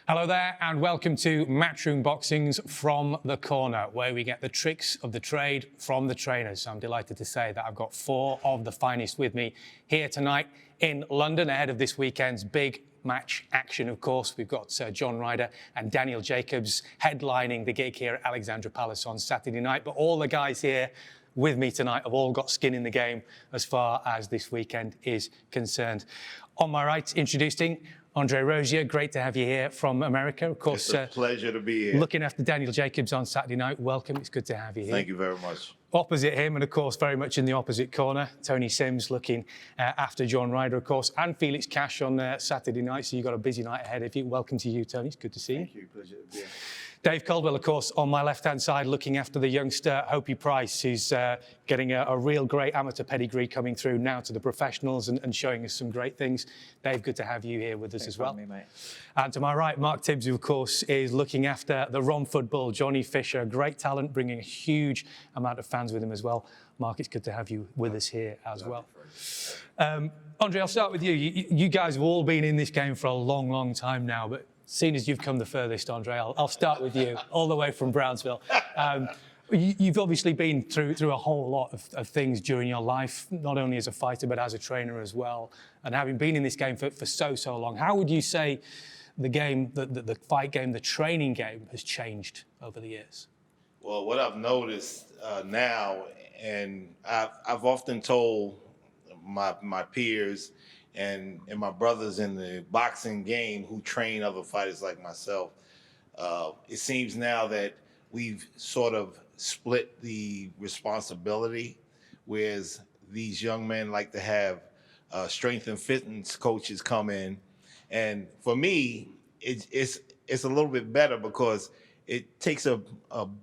Hello there and welcome to Matchroom Boxing's From the Corner, where we get the tricks of the trade from the trainers. I'm delighted to say that I've got four of the finest with me here tonight in London ahead of this weekend's big match action, of course. We've got John Ryder and Daniel Jacobs headlining the gig here at Alexandra Palace on Saturday night. But all the guys here with me tonight have all got skin in the game as far as this weekend is concerned. On my right, introducing Andre Rozier, great to have you here from America. Of course, it's a pleasure to be here. Looking after Daniel Jacobs on Saturday night. Welcome, it's good to have you here. Thank you very much. Opposite him, and of course, very much in the opposite corner, Tony Sims looking after John Ryder, of course, and Felix Cash on Saturday night. So you've got a busy night ahead of you. Welcome to you, Tony. It's good to see you. Thank you. Pleasure to be here. Dave Coldwell, of course, on my left-hand side, looking after the youngster Hopi Price, who's getting a real great amateur pedigree coming through now to the professionals and showing us some great things. Dave, good to have you here with us as well. Me, mate. And to my right, Mark Tibbs, who, of course, is looking after the Romford Bull, Johnny Fisher, great talent, bringing a huge amount of fans with him as well. Mark, it's good to have you with us here as well. Andre, I'll start with you. You guys have all been in this game for a long, long time now, but seeing as you've come the furthest, Andre, I'll start with you, all the way from Brownsville. You've obviously been through a whole lot of things during your life, not only as a fighter, but as a trainer as well. And having been in this game for so long, how would you say the game, the fight game, the training game has changed over the years? Well, what I've noticed now, and I've often told my peers and my brothers in the boxing game who train other fighters like myself, it seems now that we've sort of split the responsibility, whereas these young men like to have strength and fitness coaches come in. And for me, it's a little bit better because it takes a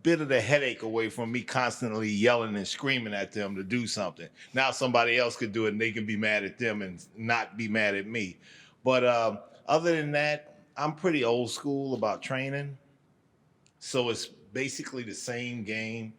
bit of the headache away from me constantly yelling and screaming at them to do something. Now somebody else could do it and they can be mad at them and not be mad at me. But other than that, I'm pretty old school about training. So it's basically the same game.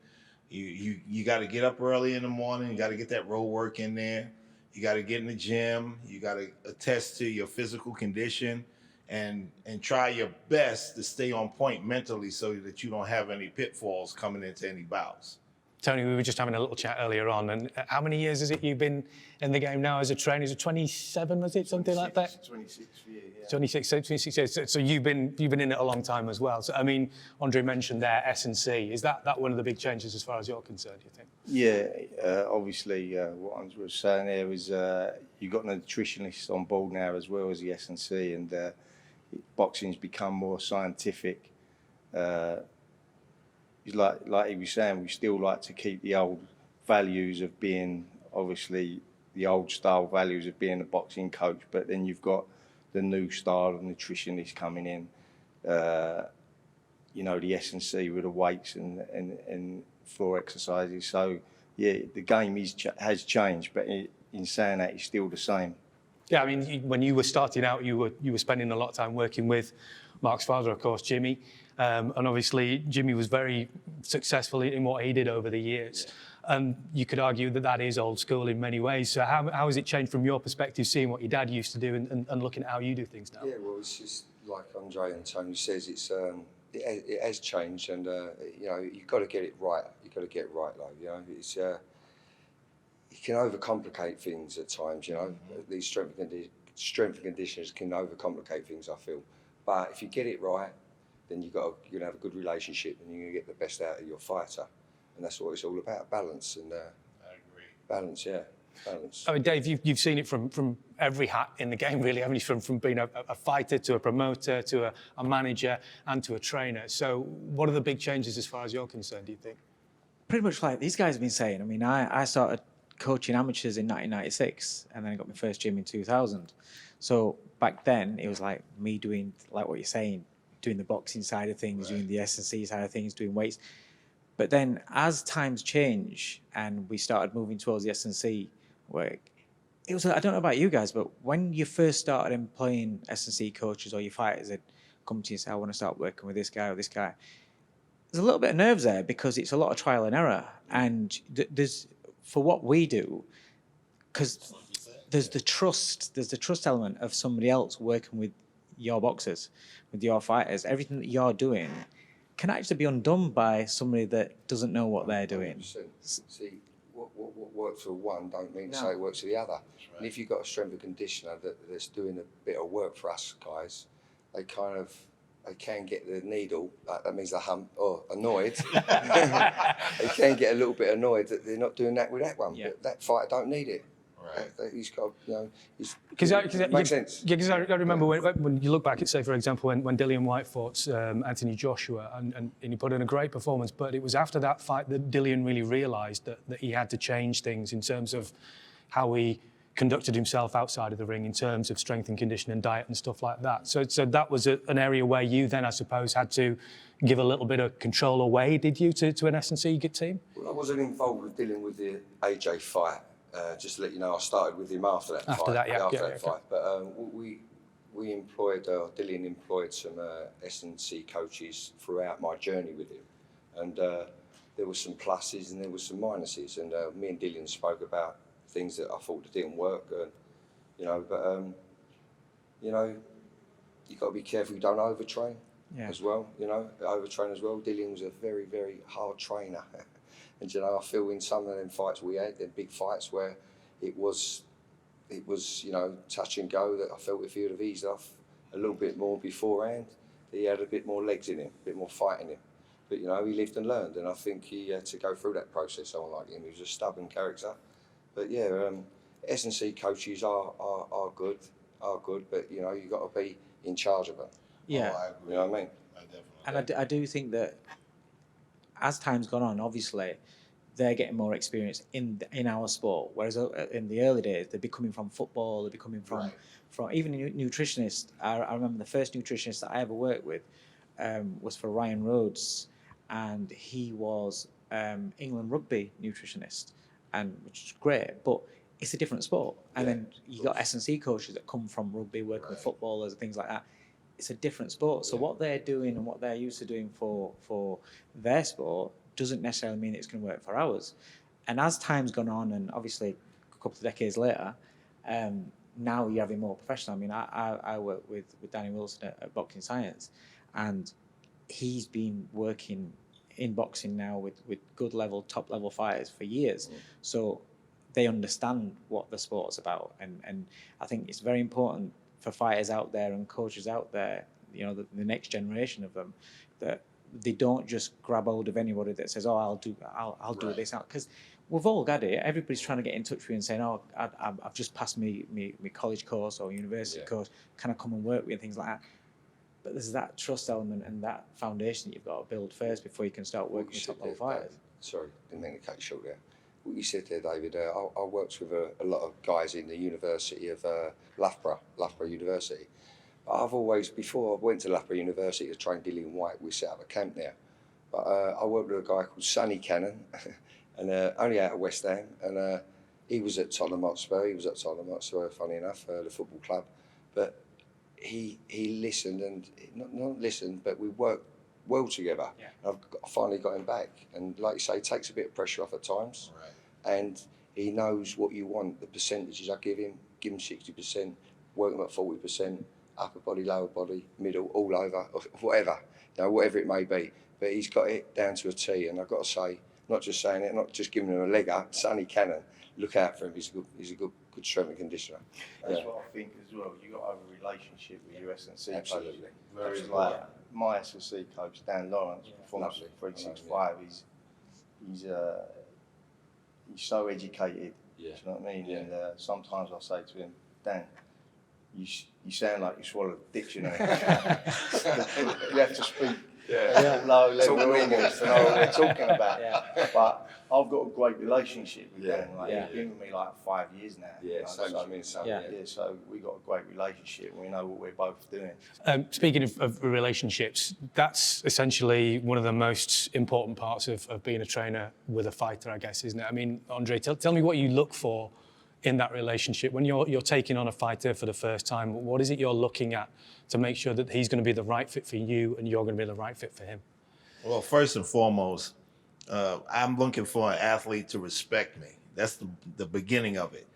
You got to get up early in the morning. You got to get that road work in there. You got to get in the gym. You got to attest to your physical condition. And try your best to stay on point mentally so that you don't have any pitfalls coming into any bouts. Tony, we were just having a little chat earlier on, and how many years is it you've been in the game now as a trainer? Is it 27, was it, something like that? 26 years, yeah. 26 years. So you've been in it a long time as well. So, I mean, Andre mentioned there S&C. Is that one of the big changes as far as you're concerned, do you think? Yeah, obviously, what Andre was saying there is you've got an nutritionist on board now as well as the S&C, and boxing's become more scientific. Like he was saying, we still like to keep the old values of being, obviously, the old style values of being a boxing coach, but then you've got the new style of nutritionist coming in, you know, the S&C with the weights and floor exercises. So, yeah, the game has changed, but in saying that, it's still the same. Yeah, I mean, when you were starting out, you were spending a lot of time working with Mark's father, of course, Jimmy. And obviously, Jimmy was very successful in what he did over the years. Yeah. And you could argue that is old school in many ways. So how has it changed from your perspective, seeing what your dad used to do and looking at how you do things now? Yeah, well, it's just like Andre and Tony says, it has changed, and you know, you've got to get it right. You've got to get it right, though. You know, it's you can overcomplicate things at times. You know, these strength and conditioners can overcomplicate things, I feel. But if you get it right, then you're gonna have a good relationship, and you're gonna get the best out of your fighter, and that's what it's all about: balance. And I agree. Balance, yeah, balance. I mean, Dave, you've seen it from every hat in the game, really, haven't you? From being a fighter to a promoter to a manager and to a trainer. So, what are the big changes as far as you're concerned? Do you think? Pretty much like these guys have been saying. I mean, I started coaching amateurs in 1996, and then I got my first gym in 2000. So back then, it was like me doing, like what you're saying, doing the boxing side of things, right, doing the S&C side of things, doing weights. But then as times change and we started moving towards the S&C work, it was, I don't know about you guys, but when you first started employing S&C coaches or your fighters that come to you and say, I want to start working with this guy or this guy, there's a little bit of nerves there because it's a lot of trial and error. And there's, for what we do, because there's the trust element of somebody else working with your boxers, with your fighters. Everything that you're doing can actually be undone by somebody that doesn't know what they're doing. 100%. See, what works for one don't mean to say it works for the other. Right. And if you've got a strength and conditioner that's doing a bit of work for us guys, they can get the needle, that means the hump, or annoyed. They can get a little bit annoyed that they're not doing that with that one. Yeah. But that fighter don't need it. Right. He's got, makes sense. Yeah, because I remember when you look back at, say, for example, when Dillian Whyte fought Anthony Joshua, and he put in a great performance, but it was after that fight that Dillian really realised that he had to change things in terms of how he conducted himself outside of the ring, in terms of strength and conditioning and diet and stuff like that. So that was an area where you then, I suppose, had to give a little bit of control away, did you, to an S&C team? Well, I wasn't involved with dealing with the AJ fight. Just to let you know, I started with him after that fight. After that fight. But we employed, Dillian employed some S&C coaches throughout my journey with him. And there were some pluses and there were some minuses. And me and Dillian spoke about things that I thought that didn't work. You've got to be careful you don't overtrain as well, overtrain as well. Dillian was a very, very hard trainer. And I feel in some of them fights we had, them big fights where it was touch and go, that I felt if he would have eased off a little bit more beforehand, he had a bit more legs in him, a bit more fight in him. But he lived and learned, and I think he had to go through that process. Someone like him, he was a stubborn character. But S&C coaches are good, but you've got to be in charge of them. Yeah, I agree. You know what I mean? And I do think that as time's gone on, obviously, they're getting more experience in our sport. Whereas in the early days, they'd be coming from football, they'd be coming from even nutritionists. I remember the first nutritionist that I ever worked with was for Ryan Rhodes, and he was England rugby nutritionist, and which is great, but it's a different sport. And then you got S&C coaches that come from rugby, working with footballers and things like that. It's a different sport. So what they're doing and what they're used to doing for their sport doesn't necessarily mean it's going to work for ours. And as time's gone on, and obviously a couple of decades later, now you're having more professional. I mean, I work with Danny Wilson at Boxing Science, and he's been working in boxing now with good level, top level fighters for years. So they understand what the sport's about. And I think it's very important for fighters out there and coaches out there, the next generation of them, that they don't just grab hold of anybody that says, "Oh, I'll do this," because we've all got it. Everybody's trying to get in touch with you and saying, "Oh, I've just passed my college course or university course. Can I come and work with you?" and things like that. But there's that trust element and that foundation that you've got to build first before you can start working with top level fighters. Sorry, didn't mean to cut you short there. What you said there, David, I worked with a lot of guys in the University of Loughborough University. I've always, before I went to Loughborough University to train Dillian Whyte, we set up a camp there. But I worked with a guy called Sonny Cannon, and only out of West Ham, and he was at Tottenham Hotspur. Funny enough, the football club. But he listened, and not listened, but we worked well together. Yeah. I finally got him back, and like you say, it takes a bit of pressure off at times. Right. And he knows what you want. The percentages I give him 60%, work him at 40%, upper body, lower body, middle, all over, whatever, whatever it may be. But he's got it down to a T, and I've got to say, not just saying it, not just giving him a leg up. Sonny Cannon, look out for him. He's a good strength and conditioner. That's what I think as well. You got to have a relationship with your S&C Absolutely. coach. Whereas my S&C coach, Dan Lawrence, Performance 365, he's so educated. Do you know what I mean? Yeah. And sometimes I say to him, Dan, you sound like you swallowed a dictionary. You have to speak low level almost to know what we're talking about. Yeah. But I've got a great relationship with Dan. He's been with me like 5 years now. Yeah, so we got a great relationship and we know what we're both doing. Speaking of relationships, that's essentially one of the most important parts of being a trainer with a fighter, I guess, isn't it? I mean, Andre, tell me what you look for in that relationship when you're taking on a fighter for the first time. What is it you're looking at to make sure that he's going to be the right fit for you and you're going to be the right fit for him? Well, first and foremost, I'm looking for an athlete to respect me. That's the beginning of it.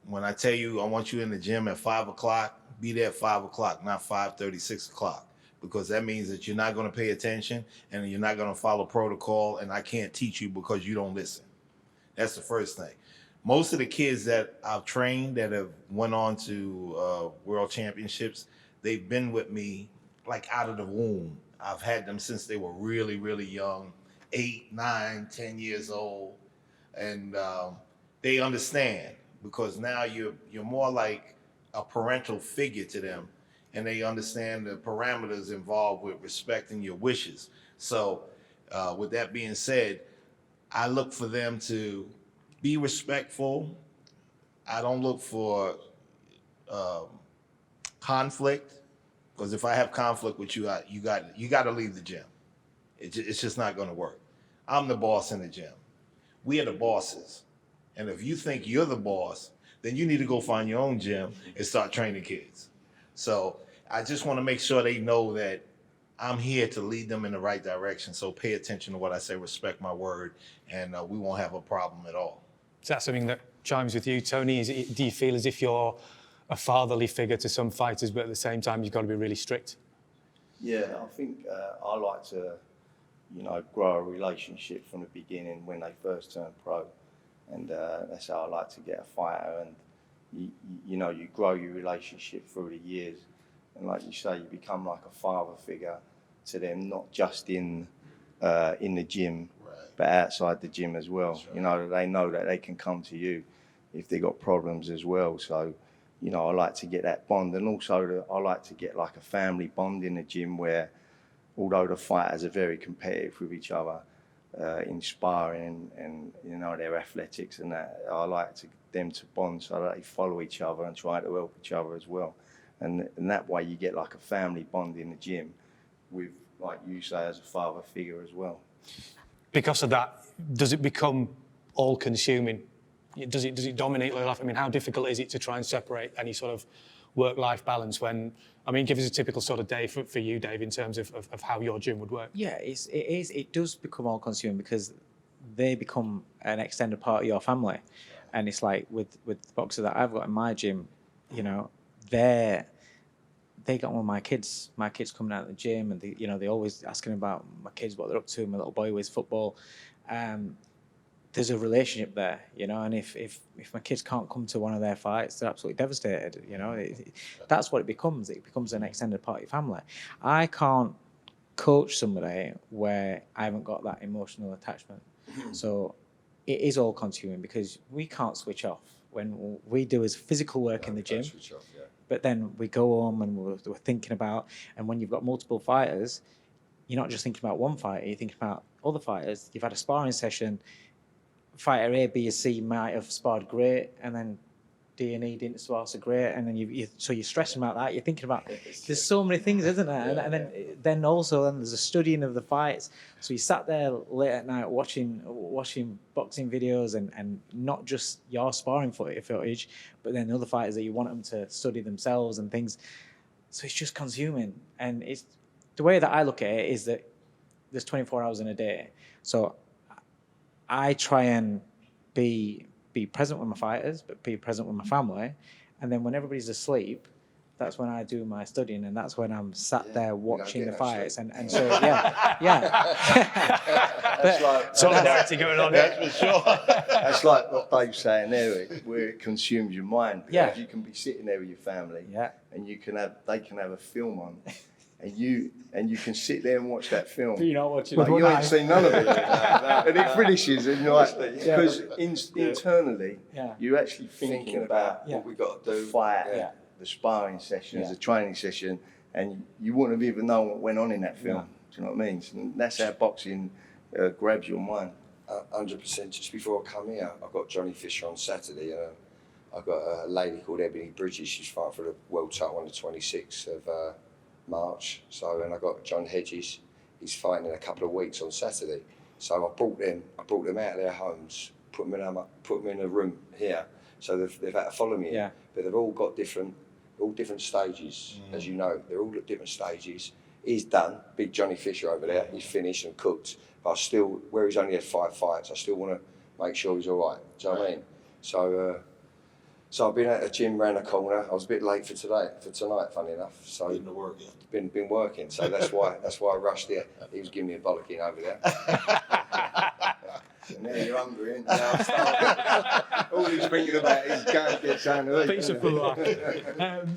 When I tell you I want you in the gym at 5 o'clock, be there at 5 o'clock, not 5:30, 6 o'clock, because that means that you're not going to pay attention and you're not going to follow protocol, and I can't teach you because you don't listen. That's the first thing. Most of the kids that I've trained that have went on to world championships, they've been with me like out of the womb. I've had them since they were really, really young, 8, 9, 10 years old. And they understand, because now you're more like a parental figure to them, and they understand the parameters involved with respecting your wishes. So with that being said, I look for them to be respectful. I don't look for conflict, because if I have conflict with you, you got to leave the gym. It's just not going to work. I'm the boss in the gym. We are the bosses. And if you think you're the boss, then you need to go find your own gym and start training kids. So I just want to make sure they know that I'm here to lead them in the right direction. So pay attention to what I say, respect my word, and we won't have a problem at all. Is that something that chimes with you, Tony? Do you feel as if you're a fatherly figure to some fighters, but at the same time you've got to be really strict? Yeah, I think I like to, grow a relationship from the beginning when they first turn pro, and that's how I like to get a fighter. And you grow your relationship through the years, and like you say, you become like a father figure to them, not just in the gym, right, but outside the gym as well. Right. They know that they can come to you if they got problems as well. So, I like to get that bond, and also I like to get like a family bond in the gym where, although the fighters are very competitive with each other, in sparring and their athletics and that, I like them to bond so that they follow each other and try to help each other as well. And that way you get like a family bond in the gym with, like you say, as a father figure as well. Because of that, does it become all-consuming? Does it dominate your life? I mean, how difficult is it to try and separate any sort of work-life balance when, give us a typical sort of day for you, Dave, in terms of how your gym would work? Yeah, it does become all-consuming because they become an extended part of your family. And it's like with the boxers that I've got in my gym, they got one of my kids coming out of the gym, and they always asking about my kids, what they're up to, my little boy with football. There's a relationship there, and if my kids can't come to one of their fights, they're absolutely devastated. That's what it becomes. It becomes an extended part of your family. I can't coach somebody where I haven't got that emotional attachment. So it is all consuming because we can't switch off. When we do is physical work in the gym, but then we go home and we're thinking about, and when you've got multiple fighters, you're not just thinking about one fighter, you're thinking about other fighters. You've had a sparring session, fighter A, B, or C might have sparred great, and then D and E didn't spar so great, and then so you're stressing about that. You're thinking about, there's so many things, isn't there? And then also there's a studying of the fights. So you sat there late at night watching boxing videos and not just your sparring footage, but then the other fighters that you want them to study themselves and things. So it's just consuming. And it's the way that I look at it is that there's 24 hours in a day. So I try and be present with my fighters, but be present with my family. And then when everybody's asleep, that's when I do my studying, and that's when I'm sat there watching the fights. And so, That's like solidarity going on. That's for sure. That's like what Dave's saying there, where it consumes your mind. Because you can be sitting there with your family, and they can have a film on, and you can sit there and watch that film. But you're not watching. Like, you ain't seen none of it. And it finishes, and you're like, because internally, you're actually thinking about what we got to do. The fight, the sparring sessions, the training session, and you wouldn't have even known what went on in that film. Do you know what I mean? So that's how boxing grabs your mind. 100%. Just before I come here, I've got Johnny Fisher on Saturday. I've got a lady called Ebony Bridges. She's fighting for the World title on the 26th of March. So, and I got John Hedges. He's fighting in a couple of weeks on Saturday. So I brought them out of their homes, put them in a room here. So they've had to follow me. Yeah. But they've all got different stages, as you know. They're all at different stages. He's done. Big Johnny Fisher over there. He's finished and cooked. But I still, where he's only had 5 fights, I still want to make sure he's all right. Do you know what I mean? So So I've been at a gym round the corner. I was a bit late for tonight, funny enough. So Getting to work, been working. So that's why I rushed there. He was giving me a bollocking over there. And now you're hungry, and now I'm starving. All he's thinking about is going to get something to eat. Piece of food.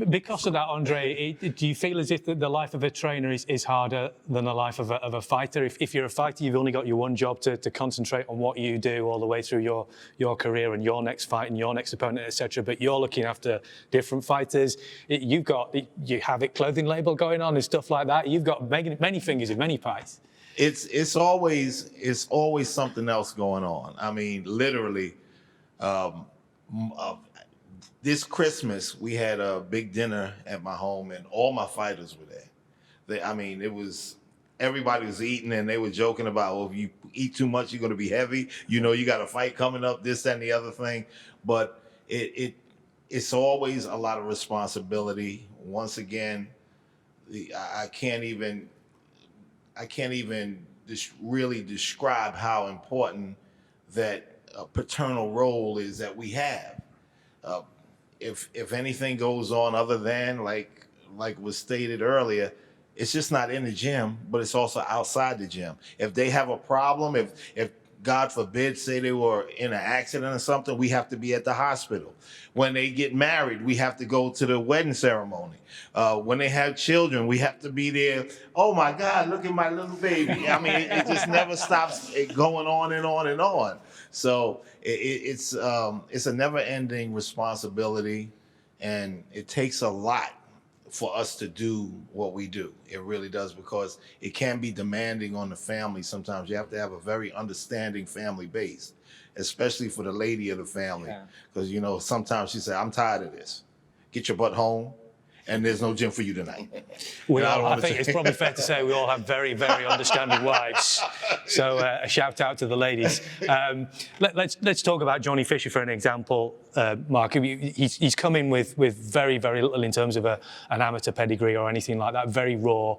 Because of that, Andre, do you feel as if the life of a trainer is harder than the life of a fighter? If you're a fighter, you've only got your one job to concentrate on what you do all the way through your career and your next fight and your next opponent, etc. But you're looking after different fighters. You have a clothing label going on and stuff like that. You've got many fingers in many pies. It's always something else going on. I mean, literally, this Christmas we had a big dinner at my home, and all my fighters were there. Everybody was eating, and they were joking about, well, if you eat too much, you're going to be heavy. You know, you got a fight coming up, this, that, and the other thing. But it's always a lot of responsibility. Once again, I can't even really describe how important that paternal role is that we have. If anything goes on other than like was stated earlier, it's just not in the gym, but it's also outside the gym. If they have a problem, if God forbid, say they were in an accident or something, we have to be at the hospital. When they get married, we have to go to the wedding ceremony. When they have children, we have to be there. Oh my God, look at my little baby. I mean, it just never stops going on and on and on. So it's a never-ending responsibility, and it takes a lot for us to do what we do. It really does, because it can be demanding on the family. Sometimes you have to have a very understanding family base, especially for the lady of the family. Because, you know, sometimes she said, I'm tired of this. Get your butt home, and there's no gym for you tonight. I think it's probably fair to say we all have very, very understanding wives. So a shout out to the ladies. Let's talk about Johnny Fisher for an example, Mark. He's come in with very, very little in terms of an amateur pedigree or anything like that, very raw.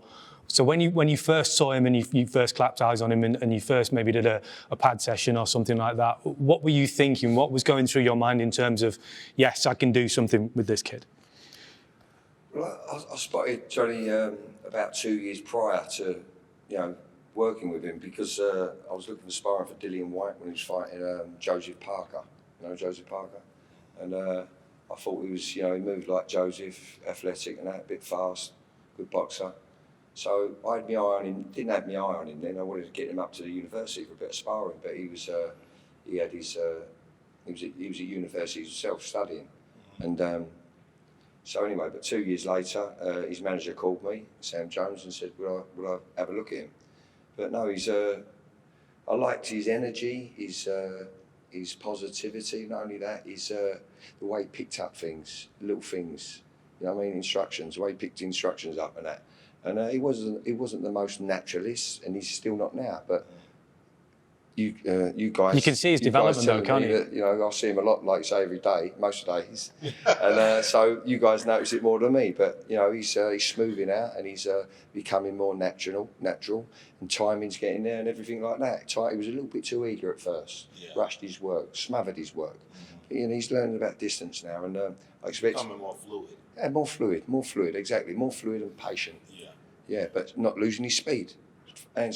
So when you first saw him and you first clapped eyes on him and you first maybe did a pad session or something like that, what were you thinking? What was going through your mind in terms of, yes, I can do something with this kid? Well, I spotted Johnny about 2 years prior to, working with him, because I was looking for sparring for Dillian Whyte when he was fighting Joseph Parker. You know Joseph Parker? And I thought he was, he moved like Joseph, athletic and that, a bit fast, good boxer. So I had my eye on him. Didn't have my eye on him then. I wanted to get him up to the university for a bit of sparring, but he was at university himself studying, and. So anyway, but 2 years later, his manager called me, Sam Jones, and said, "Will I have a look at him?" But no, I liked his energy, his positivity. Not only that, the way he picked up things, little things. You know what I mean? Instructions, the way he picked instructions up and that. And he wasn't the most naturalist, and he's still not now. But you guys, you can see his development though, can't you? I see him a lot, like you say, every day, most days, and so you guys notice it more than me. But he's smoothing out, and he's becoming more natural, and timing's getting there, and everything like that. He was a little bit too eager at first, rushed his work, smothered his work. And he's learning about distance now, and I expect becoming more fluid. Yeah, more fluid, exactly, more fluid and patient. Yeah, but not losing his speed, and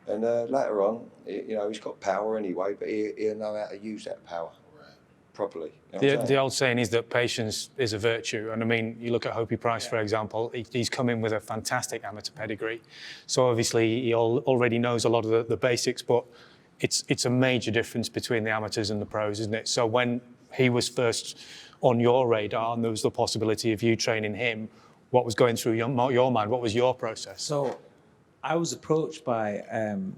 later on, he's got power anyway, but he'll know how to use that power properly. The old saying is that patience is a virtue. And I mean, you look at Hopi Price, for example, he's come in with a fantastic amateur pedigree. So obviously he already knows a lot of the basics, but it's a major difference between the amateurs and the pros, isn't it? So when he was first on your radar and there was the possibility of you training him, what was going through your mind? What was your process? So I was approached by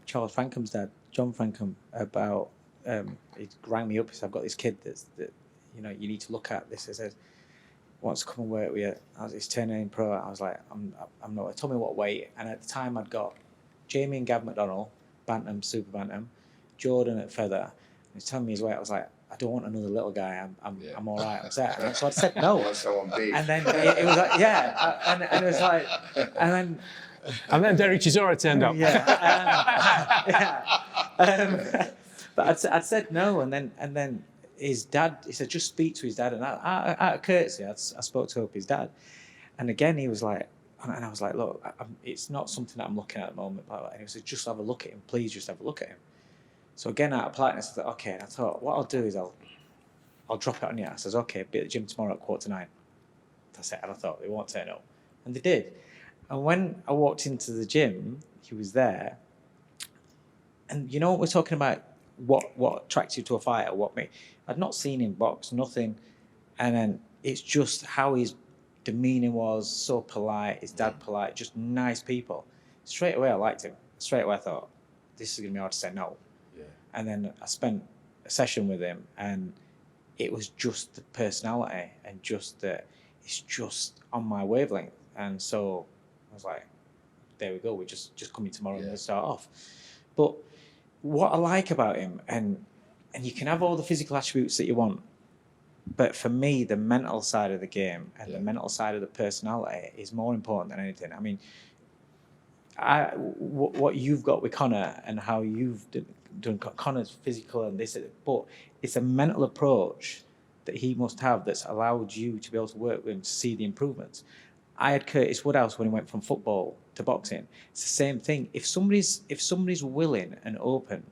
Charles Frankham's dad, John Frankham, about, he rang me up, he said, I've got this kid that you need to look at. This, he said, wants to come and work with you. He's turning pro. I was like, I'm not. He told me what weight. And at the time I'd got Jamie and Gav McDonnell, Bantam, Super Bantam, Jordan at Feather. He's telling me his weight. I was like, I don't want another little guy. I'm all right. I'm set. And so I said no. And then it was like, and it was like, and then Derek Chisora turned up. But I'd said no, and then his dad, he said, just speak to his dad. And out of courtesy, I spoke to his dad. And again, he was like, and I was like, look, it's not something that I'm looking at the moment. And he said, just have a look at him. Please just have a look at him. So again, out of politeness, I thought, okay. And I thought, what I'll do is I'll drop it on you. I says, okay, be at the gym tomorrow at 8:45. That's it. And I thought, they won't turn up. And they did. And when I walked into the gym, he was there. And you know what we're talking about? What attracts you to a fighter? I'd not seen him box, nothing. And then it's just how his demeanour was, so polite, his dad polite, just nice people. Straight away, I liked him. Straight away, I thought, this is going to be hard to say no. Yeah. And then I spent a session with him, and it was just the personality and just that it's just on my wavelength. And so I was like, there we go, we're just coming tomorrow and we'll start off. But what I like about him, and you can have all the physical attributes that you want, but for me, the mental side of the game and the mental side of the personality is more important than anything. I mean, what you've got with Conor and how you've done Conor's physical and this, but it's a mental approach that he must have that's allowed you to be able to work with him to see the improvements. I had Curtis Woodhouse when he went from football to boxing. It's the same thing. If somebody's willing and open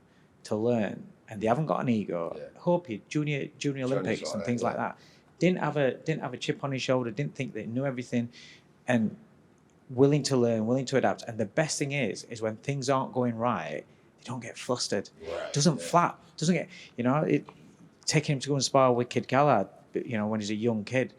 to learn, and they haven't got an ego, Hopi, junior Olympics and things like that, didn't have a chip on his shoulder, didn't think they knew everything, and willing to learn, willing to adapt. And the best thing is when things aren't going right, they don't get flustered. Right. Doesn't flap. Doesn't get, taking him to go and spar with Kid Galahad, when he's a young kid,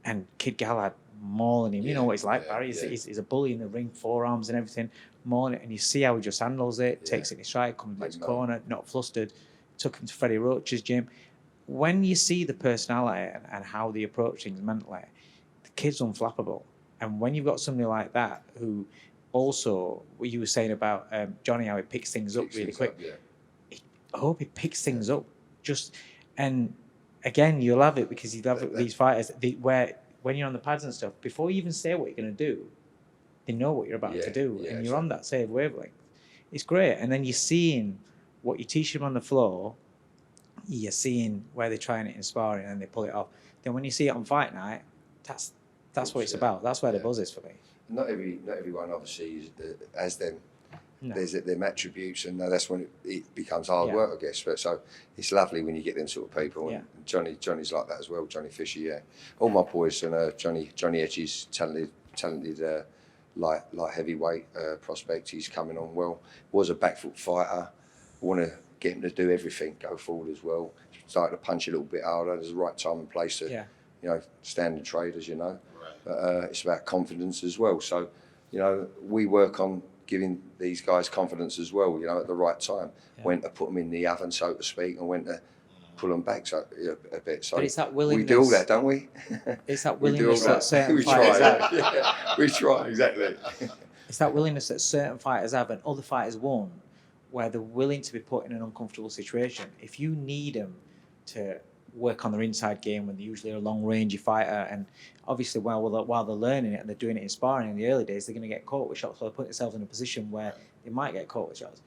and Kid Galahad mauling him. You know what he's like, Barry. He's a bully in the ring, forearms and everything, mauling it, and you see how he just handles it, takes it in his stride, comes back to corner, not flustered. Took him to Freddie Roach's gym. When you see the personality and how they approach things mentally, the kid's unflappable. And when you've got somebody like that who also, what you were saying about Johnny, how he picks things up really quick. I hope he picks things up. And again, you'll have it because you'll have it with these fighters where when you're on the pads and stuff, before you even say what you're going to do, they know what you're about to do, and you're on that same wavelength. It's great. And then you're seeing what you teach them on the floor, you're seeing where they're trying it in sparring and they pull it off. Then when you see it on fight night, that's what it's about. That's where the buzz is for me. Not everyone obviously has them. No. There's them attributes, and that's when it becomes hard work, I guess. But so it's lovely when you get them sort of people. And Johnny's like that as well. Johnny Fisher, all my boys, and Johnny Edge's talented light heavyweight prospect. He's coming on well. Was a back foot fighter. Want to get him to do everything, go forward as well. Started to punch a little bit harder. There's the right time and place to, stand and trade, as you know. Right. But it's about confidence as well. So, we work on giving these guys confidence as well, at the right time. Yeah. When to put them in the oven, so to speak, and when to pull them back a bit. So but it's that willingness. We do all that, don't we? It's that willingness that certain fighters have. We try, exactly. It's that willingness that certain fighters have and other fighters won't, where they're willing to be put in an uncomfortable situation. If you need them to work on their inside game when they're usually a long-rangey fighter, and obviously while they're learning it and they're doing it in sparring in the early days, they're going to get caught with shots, so they put themselves in a position where they might get caught with shots.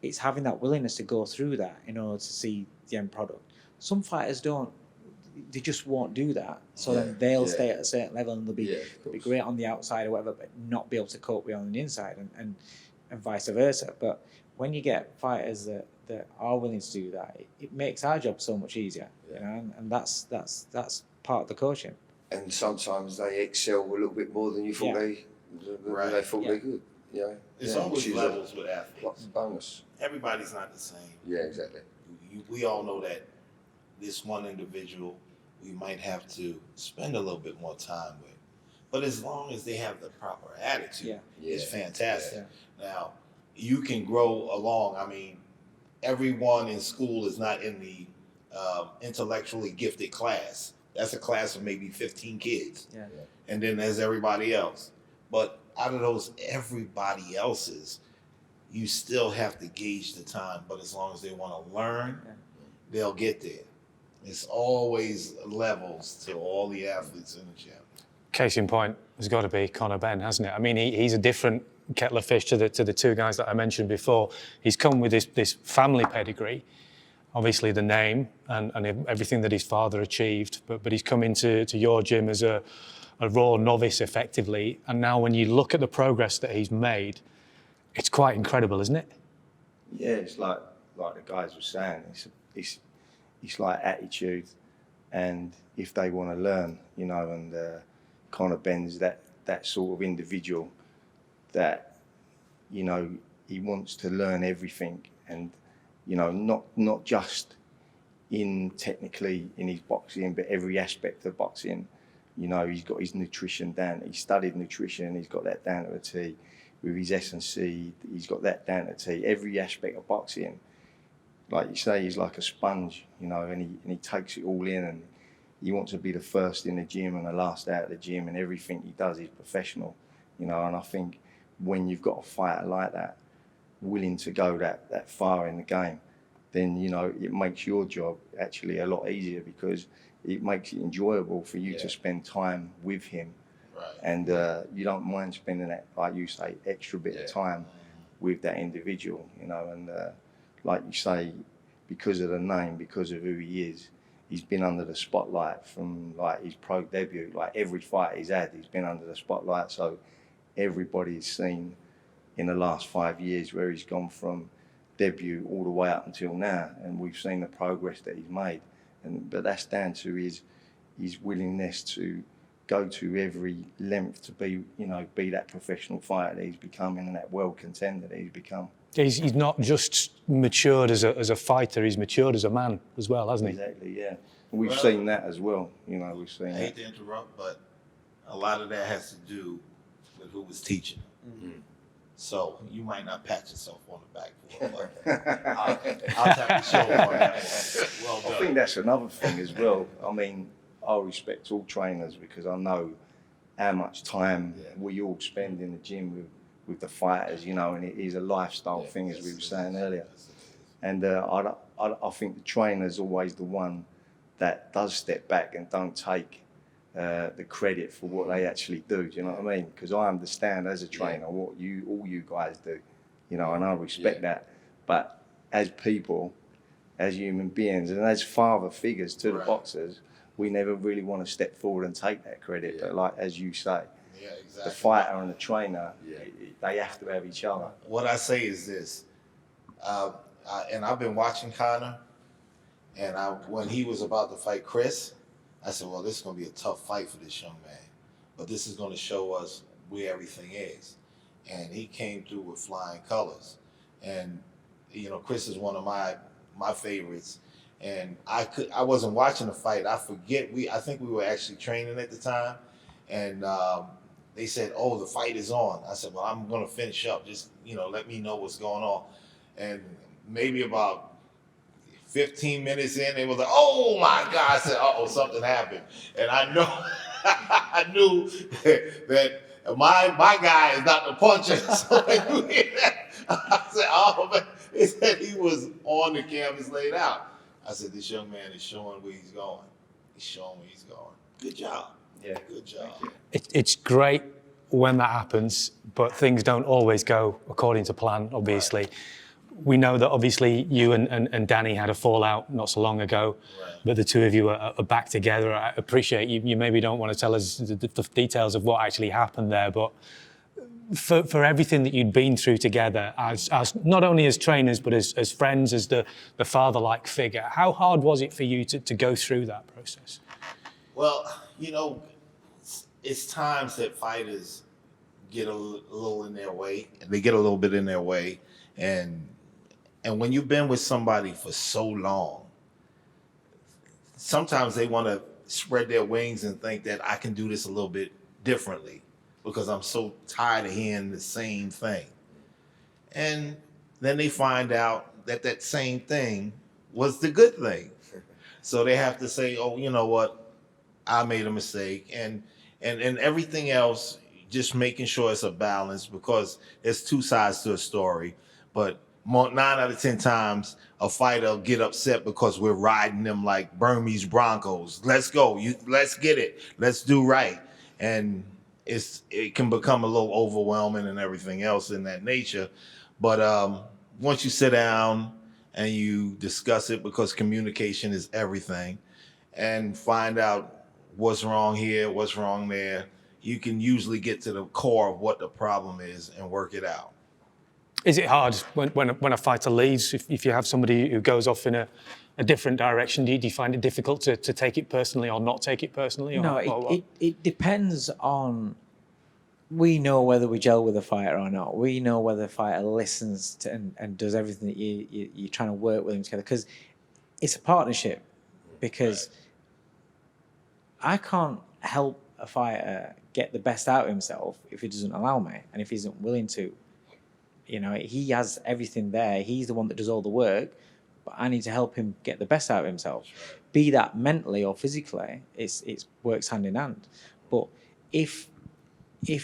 It's having that willingness to go through that in order to see the end product. Some fighters don't, they just won't do that. So then they'll stay at a certain level and they'll be great on the outside or whatever, but not be able to cope with on the inside and vice versa. But when you get fighters that are willing to do that, it makes our job so much easier, and that's part of the coaching. And sometimes they excel a little bit more than you thought they thought they could. It's always levels with athletes. Bonus. Everybody's not the same. Yeah, exactly. We all know that this one individual we might have to spend a little bit more time with, but as long as they have the proper attitude, it's fantastic. Now, you can grow along. I mean, everyone in school is not in the intellectually gifted class. That's a class of maybe 15 kids. And then there's everybody else. But out of those everybody else's, you still have to gauge the time. But as long as they want to learn, they'll get there. It's always levels to all the athletes in the gym. Case in point has got to be Conor Benn, hasn't it? I mean, he's a different kettle of fish to the two guys that I mentioned before. He's come with this family pedigree obviously the name and everything that his father achieved, but he's come into your gym as a raw novice effectively. And now when you look at the progress that he's made, it's quite incredible, isn't it? Yeah, it's like the guys were saying, it's like attitude, and if they want to learn, you know, and kind of Ben's that sort of individual that, you know, he wants to learn everything, and, you know, not just technically in his boxing, but every aspect of boxing. You know, he's got his nutrition down. He studied nutrition. He's got that down to a T. With his S&C, he's got that down to a T. Every aspect of boxing, like you say, he's like a sponge, you know, and he takes it all in, and he wants to be the first in the gym and the last out of the gym, and everything he does is professional, you know. And I think when you've got a fighter like that, willing to go that far in the game, then, you know, it makes your job actually a lot easier, because it makes it enjoyable for you to spend time with him. Right. And you don't mind spending that, like you say, extra bit of time with that individual, you know. And like you say, because of the name, because of who he is, he's been under the spotlight from like his pro debut. Like every fight he's had, he's been under the spotlight. So everybody's seen in the last 5 years where he's gone from debut all the way up until now, and we've seen the progress that he's made. But that's down to his willingness to go to every length to be that professional fighter that he's becoming, and that world contender that he's become. He's not just matured as a fighter, he's matured as a man as well, hasn't he? Exactly, yeah. We've seen that as well, you know, we've seen I hate to interrupt, but a lot of that has to do with who was teaching. Mm-hmm. So you might not pat yourself on the back for it, but I'll tap the shoulder on that one. Well done. I think that's another thing as well. I mean, I respect all trainers, because I know how much time we all spend in the gym with the fighters, you know, and it is a lifestyle thing, as we were saying earlier. And I think the trainer's always the one that does step back and don't take the credit for what they actually do. Do you know what I mean? Because I understand as a trainer what all you guys do, you know, and I respect that. But as people, as human beings, and as father figures to the boxers, we never really want to step forward and take that credit. But like as you say, the fighter and the trainer, they have to have each other. What I say is this, and I've been watching Conor, and when he was about to fight Chris, I said, well, this is going to be a tough fight for this young man, but this is going to show us where everything is. And he came through with flying colors. And, you know, Chris is one of my favorites. And I wasn't watching the fight. I think we were actually training at the time. And they said, oh, the fight is on. I said, well, I'm going to finish up. Just, you know, let me know what's going on. And maybe about 15 minutes in, they was like, oh my God. I said, uh-oh, something happened. And I knew that my guy is not the puncher. So when you hear that, I said, oh, man. They said he was on the canvas laid out. I said, this young man is showing where he's going. He's showing where he's going. Good job. Yeah, good job. It's great when that happens, but things don't always go according to plan, obviously. Right. We know that obviously you and Danny had a fallout not so long ago, but the two of you are back together. I appreciate you maybe don't want to tell us the details of what actually happened there, but for everything that you'd been through together as not only as trainers, but as friends, as the father-like figure, how hard was it for you to go through that process? Well, you know, it's times that fighters get a little in their way. They get a little bit in their way. And when you've been with somebody for so long, sometimes they want to spread their wings and think that I can do this a little bit differently because I'm so tired of hearing the same thing. And then they find out that same thing was the good thing. So they have to say, oh, you know what? I made a mistake. And everything else, just making sure it's a balance, because there's two sides to a story. But 9 out of 10 times, a fighter will get upset because we're riding them like Burmese Broncos. Let's go. Let's get it. Let's do right. And it can become a little overwhelming and everything else in that nature. But once you sit down and you discuss it, because communication is everything, and find out what's wrong here, what's wrong there. You can usually get to the core of what the problem is and work it out. Is it hard when a fighter leaves, if you have somebody who goes off in a different direction? Do you find it difficult to take it personally or not take it personally? No, it depends on. We know whether we gel with a fighter or not. We know whether the fighter listens to and does everything that you're trying to work with them together, because it's a partnership. Because I can't help a fighter get the best out of himself if he doesn't allow me, and if he isn't willing to. You know, he has everything there. He's the one that does all the work, but I need to help him get the best out of himself. Be that mentally or physically, it works hand in hand. But if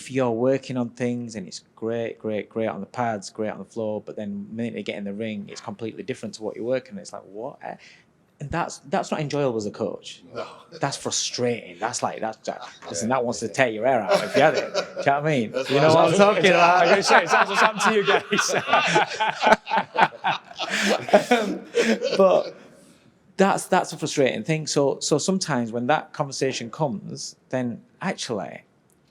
you're working on things and it's great on the pads, great on the floor, but then the minute they get in the ring, it's completely different to what you're working on. It's like, what? And that's not enjoyable as a coach. No. That's frustrating. Listen, that wants to tear your hair out if you had it. Do you know what I mean? You know what I'm talking about? I'm going to say, it sounds what's happened to you guys. But that's a frustrating thing. So sometimes when that conversation comes, then actually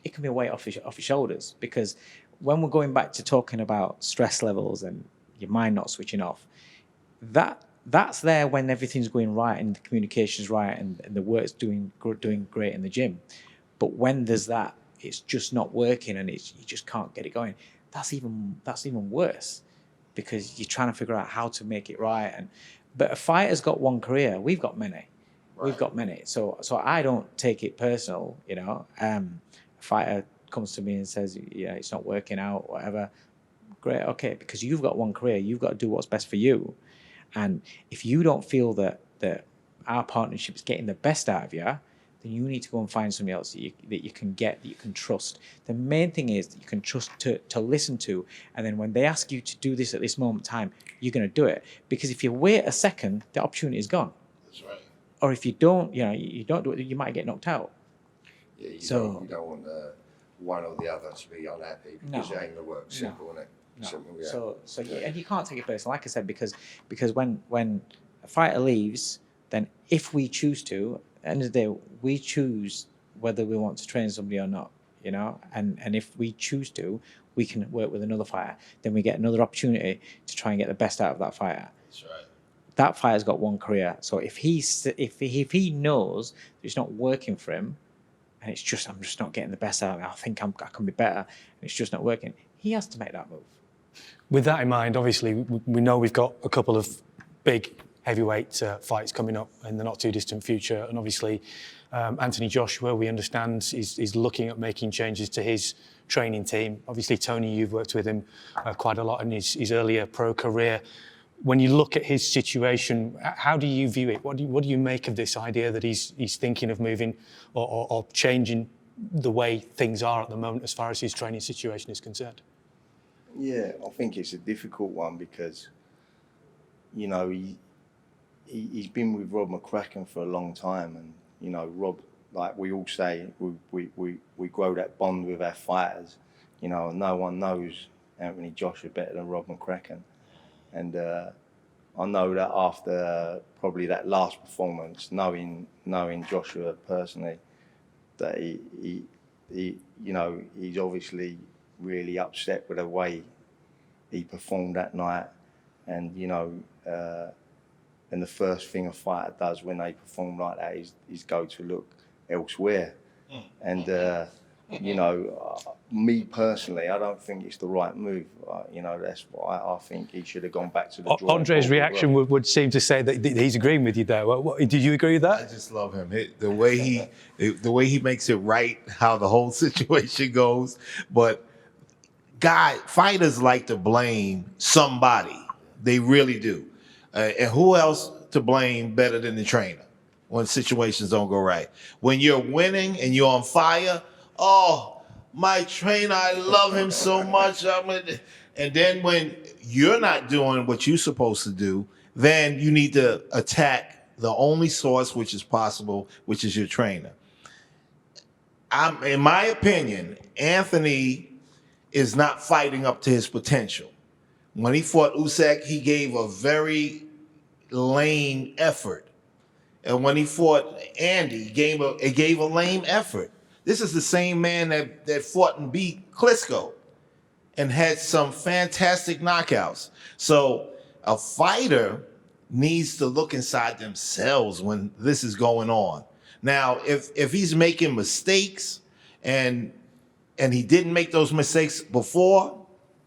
it can be a weight off your shoulders, because when we're going back to talking about stress levels and your mind not switching off, that's there when everything's going right and the communication's right and the work's doing great in the gym. But when there's that, it's just not working and you just can't get it going. That's even worse, because you're trying to figure out how to make it right. But a fighter's got one career. We've got many. Right. We've got many. So I don't take it personal. You know, a fighter comes to me and says, "Yeah, it's not working out, whatever." Great, okay, because you've got one career. You've got to do what's best for you. And if you don't feel that our partnership is getting the best out of you, then you need to go and find somebody else that you can get, that you can trust. The main thing is that you can trust to listen to, and then when they ask you to do this at this moment in time, you're going to do it. Because if you wait a second, the opportunity is gone. That's right. Or if you don't, you don't do it, you might get knocked out. Yeah, you don't want one or the other to be unhappy, because it ain't going to work. Simple, isn't it? No. Simple, yeah. So and you can't take it personal, like I said, because when a fighter leaves, then if we choose to, at the end of the day, we choose whether we want to train somebody or not, you know. And if we choose to, we can work with another fighter. Then we get another opportunity to try and get the best out of that fighter. That's right. That fighter's got one career. So if he knows that it's not working for him, and it's just I'm just not getting the best out of it, I think I can be better, and it's just not working, he has to make that move. With that in mind, obviously, we know we've got a couple of big heavyweight fights coming up in the not too distant future. And obviously, Anthony Joshua, we understand, is looking at making changes to his training team. Obviously, Tony, you've worked with him quite a lot in his earlier pro career. When you look at his situation, how do you view it? What do you make of this idea that he's thinking of moving or changing the way things are at the moment as far as his training situation is concerned? Yeah, I think it's a difficult one because, you know, he's been with Rob McCracken for a long time, and you know, Rob, like we all say, we grow that bond with our fighters. You know, no one knows Anthony Joshua better than Rob McCracken, and I know that after probably that last performance, knowing Joshua personally, that he you know, he's obviously really upset with the way he performed that night, and you know, and the first thing a fighter does when they perform like that is go to look elsewhere, and you know, me personally, I don't think it's the right move. You know, that's why I think he should have gone back to the drawing Andre's board. reaction would seem to say that he's agreeing with you there. Do you agree with that? I just love him. The way he makes it right, how the whole situation goes. But fighters like to blame somebody. They really do. And who else to blame better than the trainer when situations don't go right? When you're winning and you're on fire, oh, my trainer, I love him so much. And then when you're not doing what you're supposed to do, then you need to attack the only source which is possible, which is your trainer. In my opinion, Anthony is not fighting up to his potential. When he fought Usyk, he gave a very lame effort. And when he fought Andy, it gave a lame effort. This is the same man that fought and beat Klitschko and had some fantastic knockouts. So a fighter needs to look inside themselves when this is going on. Now, if he's making mistakes and he didn't make those mistakes before,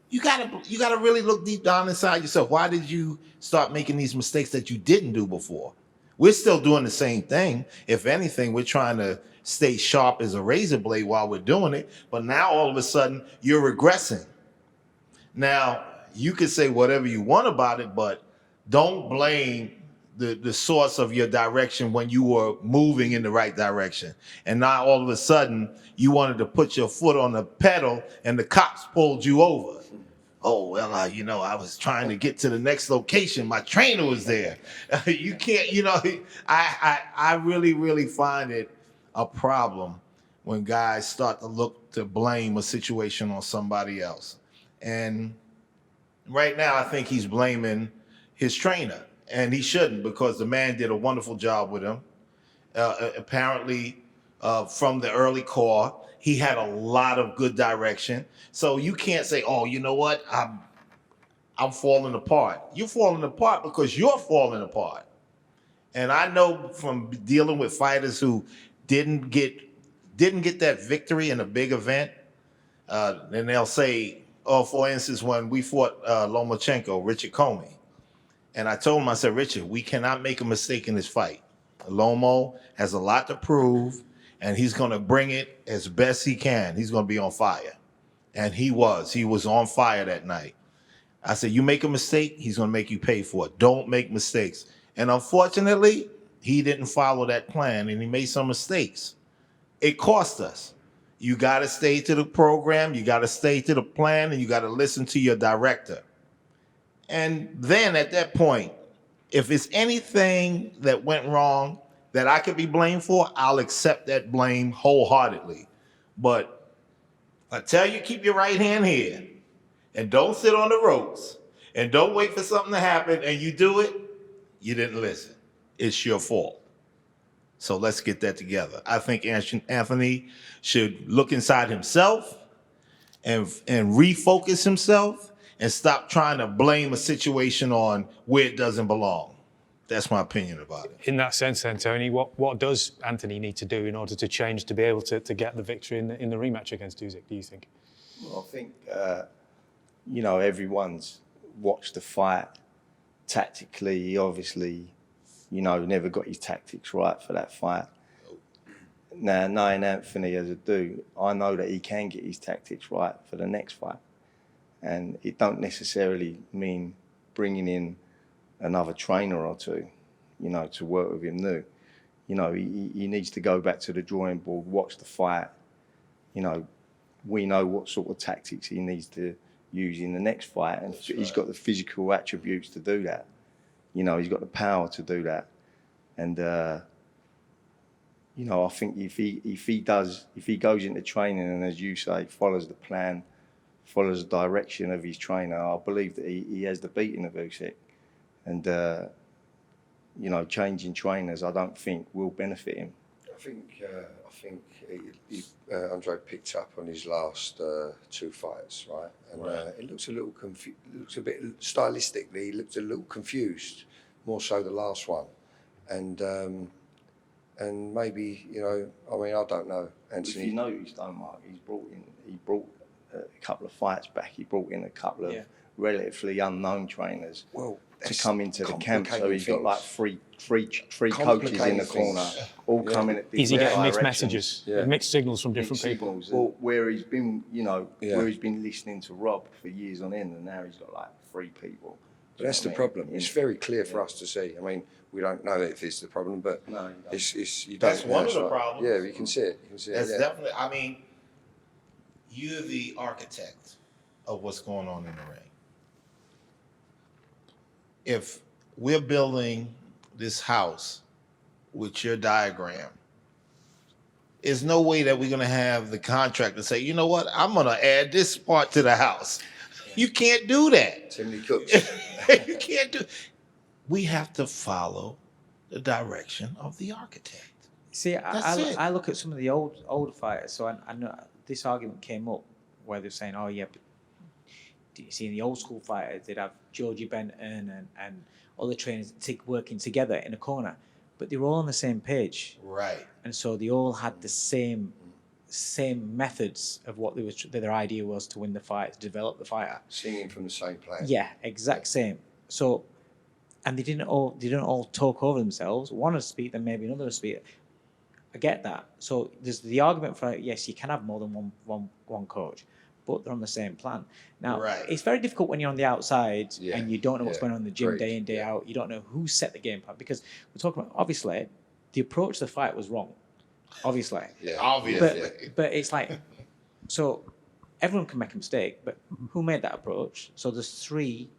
you gotta really look deep down inside yourself. Why did you start making these mistakes that you didn't do before? We're still doing the same thing. If anything, we're trying to stay sharp as a razor blade while we're doing it. But now all of a sudden, you're regressing. Now, you can say whatever you want about it, but don't blame the source of your direction when you were moving in the right direction. And now all of a sudden, you wanted to put your foot on the pedal and the cops pulled you over. Oh, well, I was trying to get to the next location. My trainer was there. You can't, I really, really find it a problem when guys start to look to blame a situation on somebody else. And right now, I think he's blaming his trainer. And he shouldn't, because the man did a wonderful job with him. Apparently, from the early core, he had a lot of good direction. So you can't say, oh, you know what? I'm falling apart. You're falling apart because you're falling apart. And I know from dealing with fighters who didn't get that victory in a big event, and they'll say, oh, for instance, when we fought Lomachenko, Richard Comey, and I told him, I said, Richard, we cannot make a mistake in this fight. Lomo has a lot to prove, and he's going to bring it as best he can. He's going to be on fire. And he was on fire that night. I said, you make a mistake, he's going to make you pay for it. Don't make mistakes. And unfortunately, he didn't follow that plan, and he made some mistakes. It cost us. You got to stay to the program, you got to stay to the plan, and you got to listen to your director. And then at that point, if it's anything that went wrong that I could be blamed for, I'll accept that blame wholeheartedly. But I tell you, keep your right hand here and don't sit on the ropes and don't wait for something to happen and you do it, you didn't listen. It's your fault. So let's get that together. I think Anthony should look inside himself and refocus himself and stop trying to blame a situation on where it doesn't belong. That's my opinion about it. In that sense then, Tony, what does Anthony need to do in order to change to be able to get the victory in the rematch against Usyk, do you think? Well, I think, everyone's watched the fight tactically. He obviously, never got his tactics right for that fight. Now, knowing Anthony as I do, I know that he can get his tactics right for the next fight. And it don't necessarily mean bringing in another trainer or two, to work with him new. He needs to go back to the drawing board, watch the fight. We know what sort of tactics he needs to use in the next fight, and he's got the physical attributes to do that. He's got the power to do that. And I think if he goes into training and, as you say, follows the plan, follows the direction of his trainer, I believe that he has the beating of Usyk. And, changing trainers, I don't think will benefit him. I think Andre picked up on his last two fights, right? And it looks a little looks a bit stylistically, he looked a little confused, more so the last one. And maybe, I don't know, Anthony. If you noticed, Mark, he brought a couple of fights back. He brought in a couple of relatively unknown trainers to come into the camp. So he's got like three coaches in the corner, all coming at different Easy getting mixed directions. messages, mixed signals from different people. Well, where he's been, where he's been listening to Rob for years on end, and now he's got like three people. But that's the problem. It's very clear for us to see. We don't know if it's the problem, but That's one of the problems. Yeah, you can see it. That's definitely. You're the architect of what's going on in the ring. If we're building this house with your diagram, there's no way that we're going to have the contractor say, you know what, I'm going to add this part to the house. You can't do that. Too many cooks. You can't do. we have to follow the direction of the architect. See, That's it. I look at some of the older fighters, so I know this argument came up where they're saying, oh yeah, but do you see in the old school fighters, they'd have Georgie Benton and other trainers working together in a corner, but they were all on the same page. Right. And so they all had the same methods of what their idea was to win the fight, to develop the fighter. Singing from the same place. Yeah, exact same. So, and they didn't all talk over themselves. One would speak, then maybe another would speak. I get that. So there's the argument for, yes, you can have more than one coach, but they're on the same plan. Now, it's very difficult when you're on the outside and you don't know what's going on in the gym day in, day out. You don't know who set the game plan, because we're talking about, obviously, the approach to the fight was wrong. Obviously. Yeah. Obviously. But it's like, so everyone can make a mistake, but who made that approach? So there's three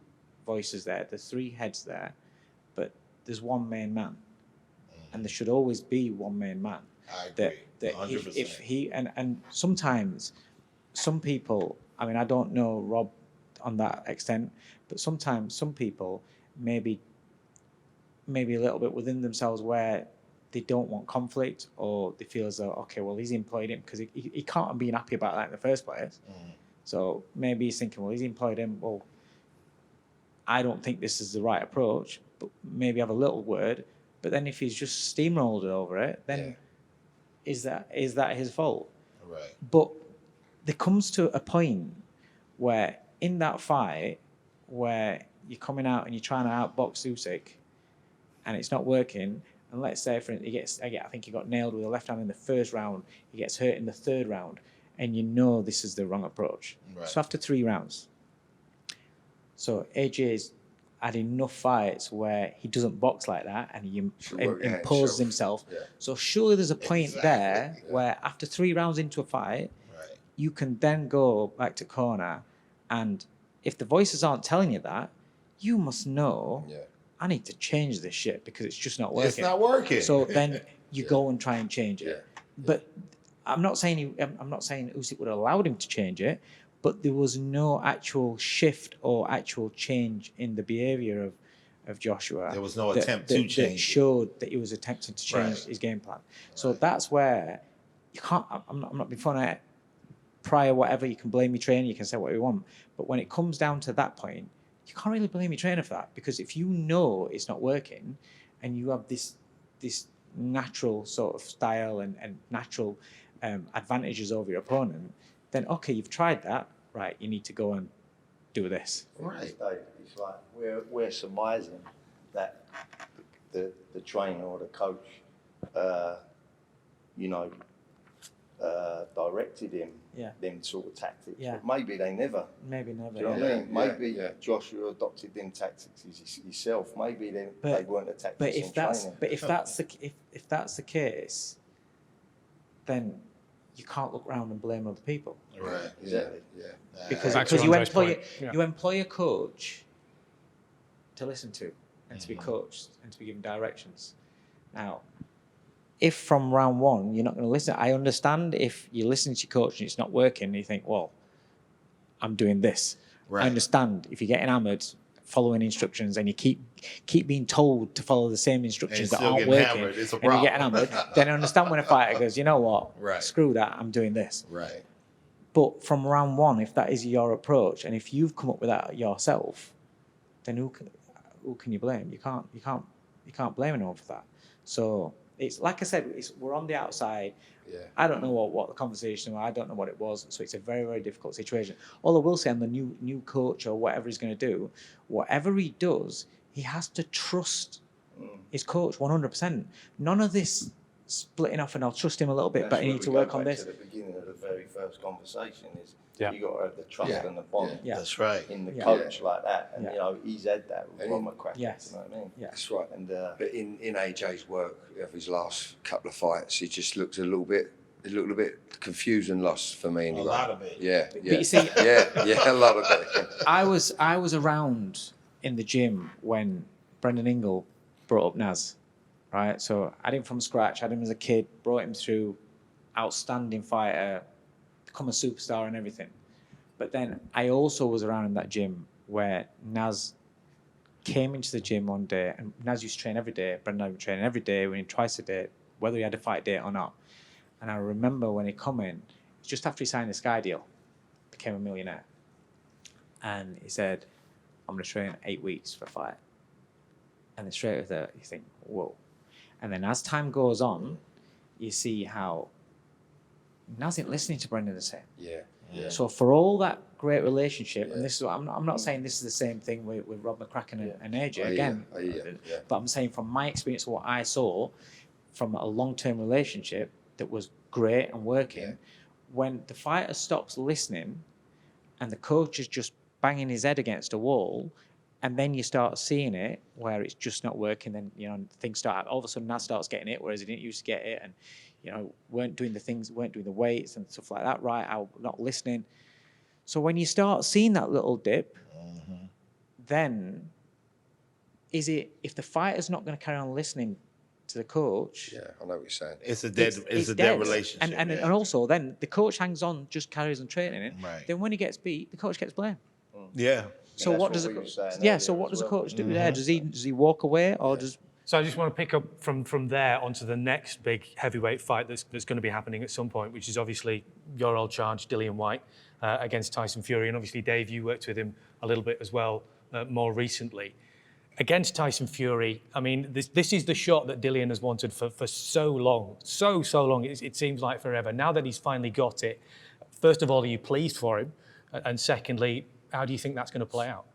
voices there, there's three heads there, but there's one main man. And there should always be one main man. I agree. That 100%. if he and sometimes some people, I mean, I don't know Rob on that extent, but sometimes some people maybe a little bit within themselves where they don't want conflict, or they feel as though, okay, well, he's employed him because he can't have been happy about that in the first place. So maybe he's thinking, well, he's employed him. Well, I don't think this is the right approach, but maybe have a little word. But then if he's just steamrolled over it, then is that his fault? Right. But there comes to a point where in that fight where you're coming out and you're trying to outbox Usyk and it's not working, and let's say for instance, I think he got nailed with a left hand in the first round, he gets hurt in the third round, and you know this is the wrong approach. Right. So after 3 rounds, so AJ's had enough fights where he doesn't box like that and he imposes himself. Yeah. So surely there's a point there Yeah. where after 3 rounds into a fight, Right. you can then go back to corner, and if the voices aren't telling you that, you must know, I need to change this shit because it's just not working. It's not working. So then you go and try and change it. Yeah. But I'm not saying Usyk would have allowed him to change it, but there was no actual shift or actual change in the behavior of Joshua. There was no attempt to change that it. showed that he was attempting to change his game plan. So that's where you can't. I'm not being funny. Prior, whatever, you can blame your trainer, you can say what you want, but when it comes down to that point, you can't really blame your trainer for that, because if you know it's not working, and you have this natural sort of style and natural advantages over your opponent, then okay, you've tried that, right? You need to go and do this. Right. It's like we're surmising that the trainer or the coach, directed him them sort of tactics. Yeah. But maybe they never. Maybe never. Do you know what I mean? Maybe Joshua adopted them tactics himself. Maybe they weren't the tactics. But if that's the case, then you can't look around and blame other people. Right. Exactly. Because Back to you Andre's point. employ a coach to listen to and to be coached and to be given directions. Now, if from round 1 you're not going to listen, I understand if you listen to your coach and it's not working, you think, well, I'm doing this. Right. I understand if you're getting hammered following instructions and you keep being told to follow the same instructions that aren't working, it's a and you're getting hammered, then I understand when a fighter goes, you know what, Right. screw that, I'm doing this. Right. But from round 1, if that is your approach, and if you've come up with that yourself, then who can you blame? You can't blame anyone for that. So it's like I said, we're on the outside. Yeah. I don't know what the conversation was. I don't know what it was. So it's a very, very difficult situation. All I will say on the new coach or whatever he's going to do, whatever he does, he has to trust his coach 100%. None of this splitting off and I'll trust him a little bit, but I need to work on this. To the beginning of the very first conversation is you got to have the trust Yeah. and the bond Yeah. That's right. in the coach like that, and Yeah. he's had that with And Robert Cracker. Yes. You know what I mean? Yeah. That's right. And But in AJ's work of his last couple of fights, he just looked a little bit confused and lost for me anyway. A lot of it. Yeah. But you see, a lot of it. I was around in the gym when Brendan Ingle brought up Naz, right? So I had him from scratch, had him as a kid, brought him through, outstanding fighter, become a superstar and everything. But then I also was around in that gym where Naz came into the gym one day, and Naz used to train every day. Brendan would train every day, when he twice a day, whether he had a fight date or not. And I remember when he come in, just after he signed the Sky deal, became a millionaire. And he said, I'm going to train 8 weeks for a fight. And then straight with that, you think, whoa. And then as time goes on, you see how Naz isn't listening to Brendan the same. Yeah. So for all that great relationship, and this is what I'm not saying this is the same thing with Rob McCracken and AJ again, but I'm saying from my experience, what I saw from a long-term relationship that was great and working, when the fighter stops listening and the coach is just banging his head against a wall, and then you start seeing it where it's just not working, then things start, all of a sudden Naz starts getting it, whereas he didn't used to get it, and weren't doing the weights and stuff like that right, not listening. So when you start seeing that little dip, then is it, if the fighter's not going to carry on listening to the coach? Yeah, I know what you're saying. It's a dead relationship. And also then the coach hangs on, just carries on training it. Right. Then when he gets beat, the coach gets blamed. Yeah. So what does the coach do there? Does he walk away, or does? So I just want to pick up from there onto the next big heavyweight fight that's going to be happening at some point, which is obviously your old charge, Dillian Whyte, against Tyson Fury. And obviously, Dave, you worked with him a little bit as well more recently. Against Tyson Fury, I mean, this is the shot that Dillian has wanted for so long, so long. It seems like forever. Now that he's finally got it, first of all, are you pleased for him? And secondly, how do you think that's going to play out?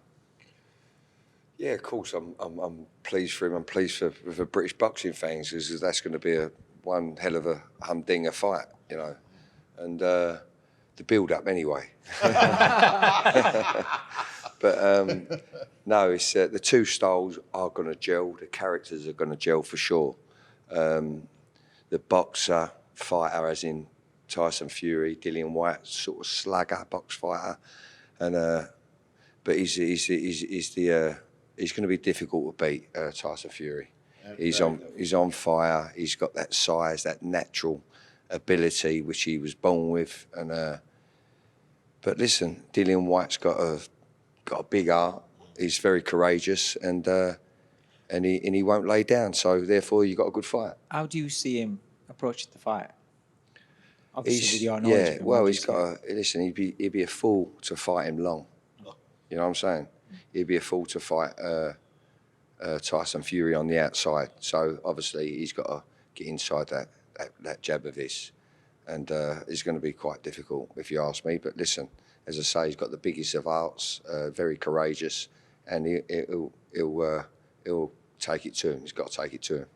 Yeah, of course, I'm pleased for him. I'm pleased for British boxing fans, because that's going to be one hell of a humdinger fight, and the build-up anyway. But no, it's the two styles are going to gel. The characters are going to gel for sure. The boxer fighter, as in Tyson Fury, Dillian Whyte, sort of slugger box fighter, and but he's going to be difficult to beat, Tyson Fury. He's on fire. He's got that size, that natural ability which he was born with. And but listen, Dillian Whyte's got a big heart. He's very courageous, and he won't lay down. So therefore, you got a good fight. How do you see him approaching the fight? Obviously, with your knowledge. Yeah, well, he's got to listen. He'd be a fool to fight him long. You know what I'm saying? He'd be a fool to fight Tyson Fury on the outside. So obviously he's got to get inside that jab of his, and it's going to be quite difficult if you ask me. But listen, as I say, he's got the biggest of hearts, very courageous, and he'll take it to him. He's got to take it to him.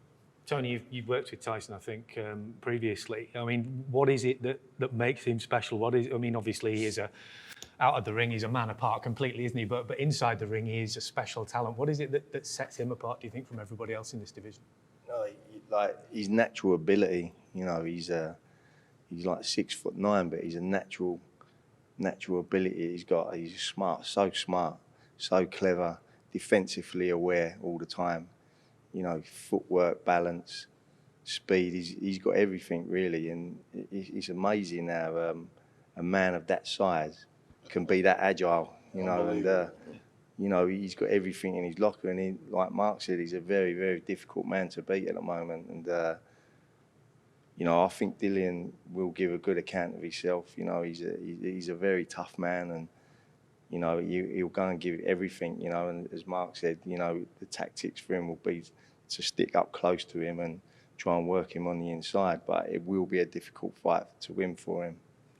Tony, you've worked with Tyson, I think, previously. I mean, what is it that makes him special? Obviously, he is out of the ring, he's a man apart completely, isn't he? But inside the ring, he is a special talent. What is it that sets him apart, do you think, from everybody else in this division? No, like his natural ability. He's like 6'9", but he's a natural ability he's got. He's smart, so clever, defensively aware all the time. Footwork, balance, speed. He's got everything really, and it's amazing how a man of that size can be that agile. And he's got everything in his locker, and he, like Mark said, he's a very, very difficult man to beat at the moment. And I think Dillian will give a good account of himself. He's a very tough man, and he'll go and give everything. And as Mark said, the tactics for him will be to stick up close to him and try and work him on the inside. But it will be a difficult fight to win for him.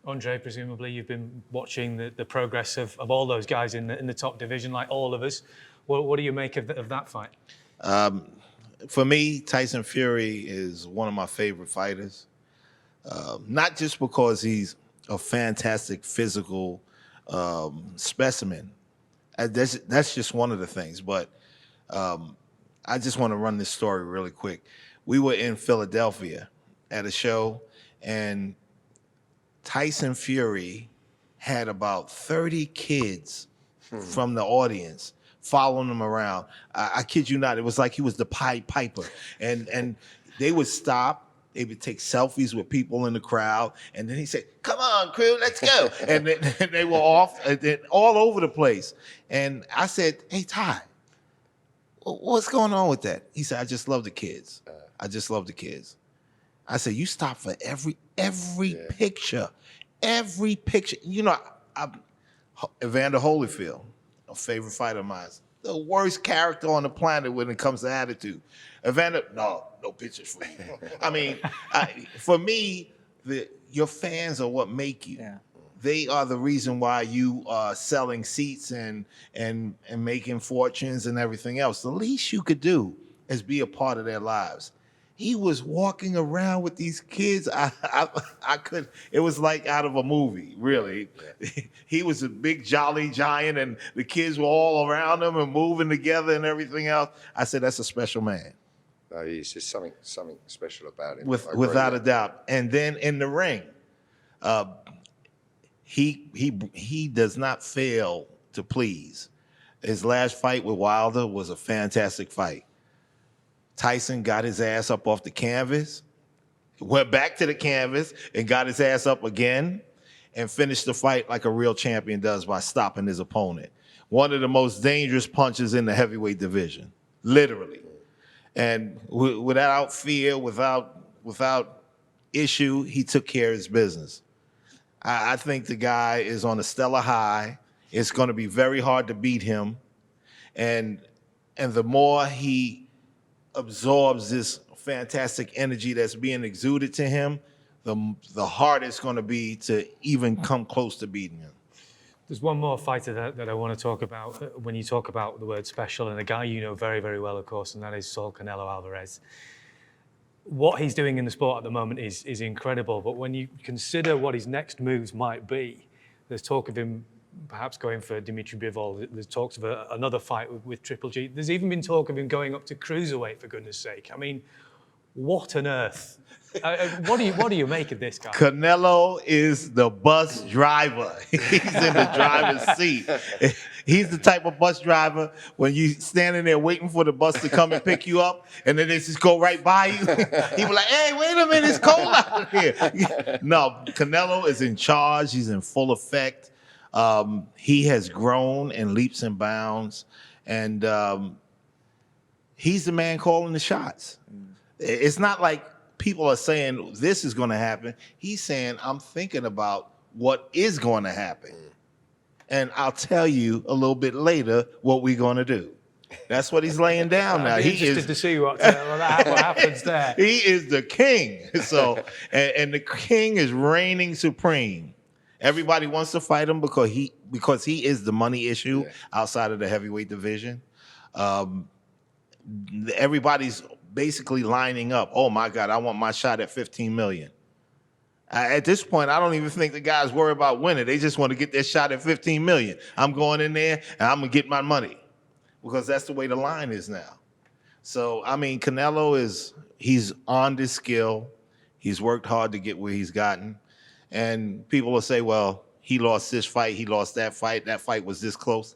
Andre, presumably you've been watching the progress of all those guys in the top division, like all of us. What do you make of that fight? For me, Tyson Fury is one of my favorite fighters. Not just because he's a fantastic physical specimen. That's just one of the things. But I just want to run this story really quick. We were in Philadelphia at a show, and Tyson Fury had about 30 kids from the audience following him around. I kid you not, it was like he was the Pied Piper. And they would stop, they would take selfies with people in the crowd, and then he said, "Come on, crew, let's go." And they were off, and then all over the place. And I said, "Hey, Ty, What's going on with that? He said, I just love the kids. I just love the kids. I said, you stop for every picture. Every picture. You know, Evander Holyfield, a favorite fighter of mine, the worst character on the planet when it comes to attitude. Evander, no pictures for you. I mean, for me, your fans are what make you. Yeah. They are the reason why you are selling seats and making fortunes and everything else. The least you could do is be a part of their lives. He was walking around with these kids. I could. It was like out of a movie, really. Yeah. He was a big jolly giant, and the kids were all around him and moving together and everything else. I said, that's a special man. No, he's just something special about him. Without a doubt. And then in the ring, he does not fail to please. His last fight with Wilder was a fantastic fight. Tyson got his ass up off the canvas, went back to the canvas and got his ass up again and finished the fight like a real champion does by stopping his opponent. One of the most dangerous punches in the heavyweight division, literally. And without fear, without issue, he took care of his business. I think the guy is on a stellar high. It's going to be very hard to beat him. And the more he absorbs this fantastic energy that's being exuded to him, the harder it's going to be to even come close to beating him. There's one more fighter that I want to talk about when you talk about the word special, and a guy you know very, very well, of course, and that is Saul Canelo Alvarez. What he's doing in the sport at the moment is incredible, but when you consider what his next moves might be, there's talk of him perhaps going for Dimitri Bivol. There's talks of another fight with Triple G. There's even been talk of him going up to cruiserweight, for goodness sake. I mean, what on earth? What do you make of this guy? Canelo is the bus driver. He's in the driver's seat. He's the type of bus driver when you standing there waiting for the bus to come and pick you up, and then they just go right by you. He was like, "Hey, wait a minute, it's cold out here." No, Canelo is in charge. He's in full effect. He has grown in leaps and bounds, and he's the man calling the shots. It's not like people are saying this is going to happen. He's saying, I'm thinking about what is going to happen. And I'll tell you a little bit later what we're going to do. That's what he's laying down now. I'd be interested to see what happens there. He is the king. So, and the king is reigning supreme. Everybody wants to fight him because he is the money issue outside of the heavyweight division. Everybody's basically lining up. Oh my God, I want my shot at 15 million. At this point, I don't even think the guys worry about winning. They just want to get their shot at 15 million. I'm going in there and I'm gonna get my money because that's the way the line is now. So I mean, Canelo he's on this skill. He's worked hard to get where he's gotten. And people will say, well, he lost this fight, he lost that fight was this close.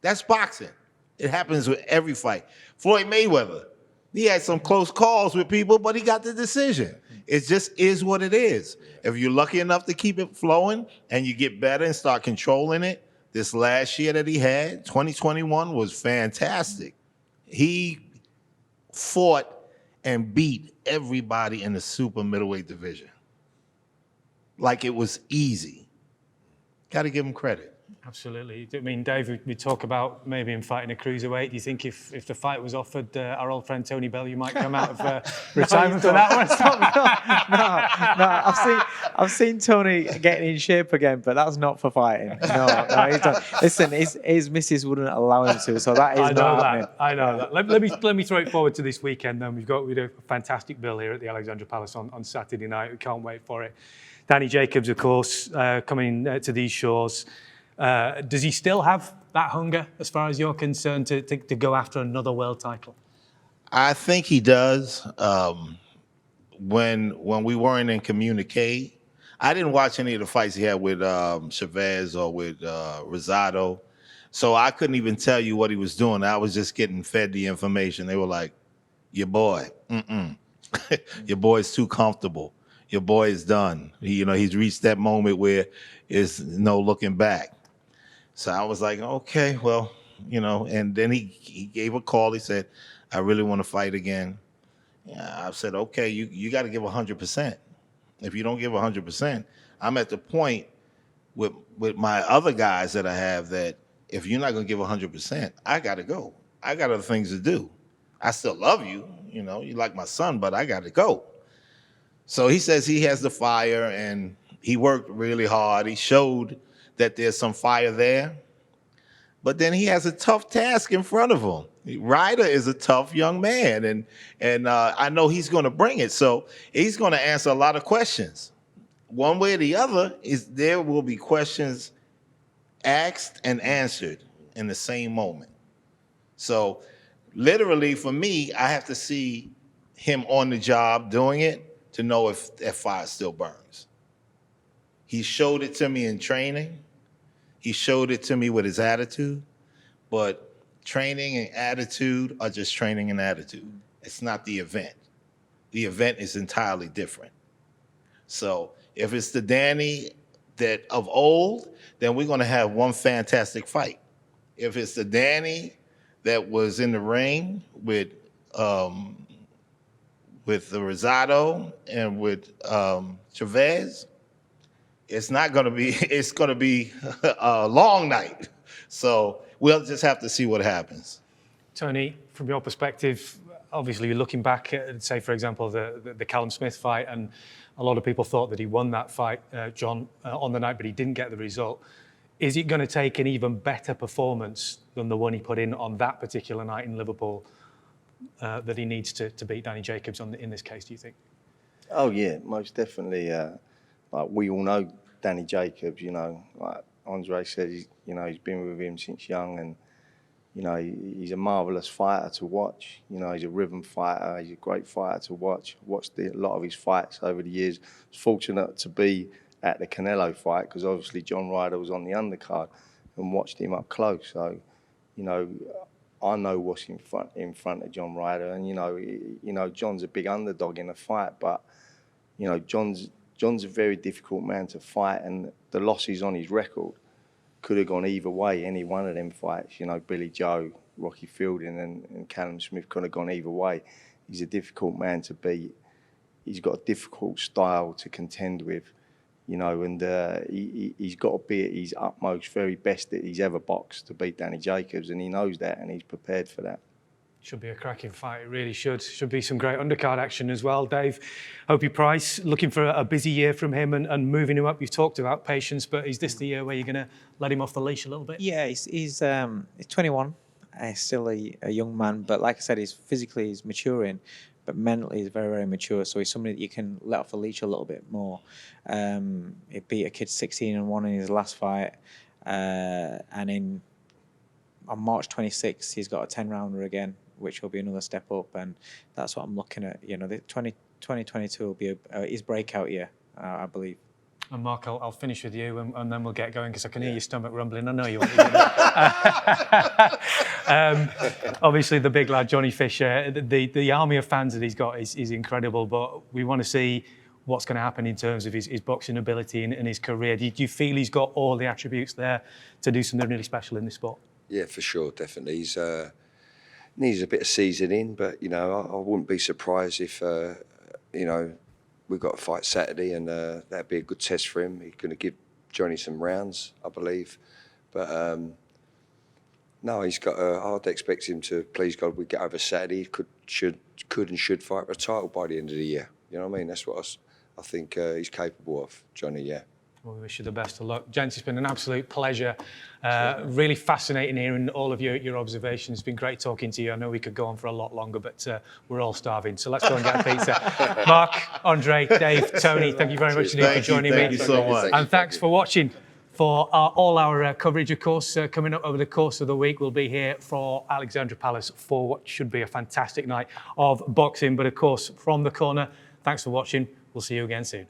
That's boxing. It happens with every fight. Floyd Mayweather, he had some close calls with people, but he got the decision. It just is what it is. If you're lucky enough to keep it flowing and you get better and start controlling it, this last year that he had, 2021, was fantastic. He fought and beat everybody in the super middleweight division. Like it was easy. Got to give him credit. Absolutely. I mean, Dave, we talk about maybe him fighting a cruiserweight. Do you think if the fight was offered our old friend Tony Bell, you might come out of retirement for that one? No. I've seen Tony getting in shape again, but that's not for fighting. No, he's done. Listen, his missus wouldn't allow him to, so that is not happening. I know that. Let me throw it forward to this weekend. Then we got a fantastic bill here at the Alexandra Palace on Saturday night. We can't wait for it. Danny Jacobs, of course, coming to these shores. Does he still have that hunger, as far as you're concerned, to go after another world title? I think he does. When we weren't in communique, I didn't watch any of the fights he had with Chavez or with Rosado, so I couldn't even tell you what he was doing. I was just getting fed the information. They were like, your boy, your boy's too comfortable. Your boy is done. He's reached that moment where there's no looking back. So I was like, okay, well, you know. And then he gave a call. He said, I really want to fight again. Yeah, I said, okay, you got to give 100%. If you don't give 100%, I'm at the point with my other guys that I have that if you're not going to give 100%, I got to go. I got other things to do. I still love you, you know, you're like my son, but I got to go. So he says he has the fire, and he worked really hard. He showed that there's some fire there, but then he has a tough task in front of him. Ryder is a tough young man, and I know he's going to bring it. So he's going to answer a lot of questions. One way or the other, there will be questions asked and answered in the same moment. So literally for me, I have to see him on the job doing it to know if that fire still burns. He showed it to me in training. He showed it to me with his attitude, but training and attitude are just training and attitude. It's not the event. The event is entirely different. So if it's the Danny that of old, then we're going to have one fantastic fight. If it's the Danny that was in the ring with the Rosado and with Chavez, it's not going to be. It's going to be a long night. So we'll just have to see what happens. Tony, from your perspective, obviously you're looking back at, say, for example, the Callum Smith fight, and a lot of people thought that he won that fight, John, on the night, but he didn't get the result. Is it going to take an even better performance than the one he put in on that particular night in Liverpool that he needs to beat Danny Jacobs in this case, do you think? Oh, yeah, most definitely. Like we all know Danny Jacobs, you know, like Andre said, he's been with him since young, and, you know, he's a marvellous fighter to watch. You know, he's a rhythm fighter. He's a great fighter to watch. Watched a lot of his fights over the years. Was fortunate to be at the Canelo fight because obviously John Ryder was on the undercard and watched him up close. So, you know, I know what's in front of John Ryder, and you know, John's a big underdog in a fight, but you know, John's a very difficult man to fight, and the losses on his record could have gone either way. Any one of them fights, you know, Billy Joe, Rocky Fielding, and Callum Smith could have gone either way. He's a difficult man to beat. He's got a difficult style to contend with, you know, and he's got to be at his utmost, very best that he's ever boxed to beat Danny Jacobs, and he knows that, and he's prepared for that. Should be a cracking fight, it really should. Should be some great undercard action as well. Dave, Opie Price, looking for a busy year from him and moving him up. You've talked about patience, but is this the year where you're going to let him off the leash a little bit? Yeah, he's 21. He's still a young man, but like I said, he's maturing, but mentally he's very, very mature. So he's somebody that you can let off the leash a little bit more. He beat a kid 16-1 in his last fight, and on March 26th, he's got a 10-rounder again, which will be another step up, and that's what I'm looking at. You know, the 2022 will be his breakout year, I believe. And Mark, I'll finish with you, and then we'll get going because I can hear your stomach rumbling. I know you want to. Obviously, the big lad, Johnny Fisher, the army of fans that he's got is incredible, but we want to see what's going to happen in terms of his boxing ability and his career. Do you feel he's got all the attributes there to do something really special in this sport? Yeah, for sure, definitely. He's needs a bit of seasoning, but, you know, I wouldn't be surprised if, you know, we've got a fight Saturday, and that'd be a good test for him. He's going to give Johnny some rounds, I believe. But, no, he's got. I'd expect him to, please God, we get over Saturday. He could and should fight for a title by the end of the year. You know what I mean? That's what I think he's capable of, Johnny, yeah. Well, we wish you the best of luck. Gents, it's been an absolute pleasure. Really fascinating hearing all of your observations. It's been great talking to you. I know we could go on for a lot longer, but we're all starving. So let's go and get pizza. Mark, Andre, Dave, Tony, thank you very much indeed for joining me. Thank you so much. And thanks for watching. For all our coverage, of course, coming up over the course of the week, we'll be here for Alexandra Palace for what should be a fantastic night of boxing. But of course, from the corner, thanks for watching. We'll see you again soon.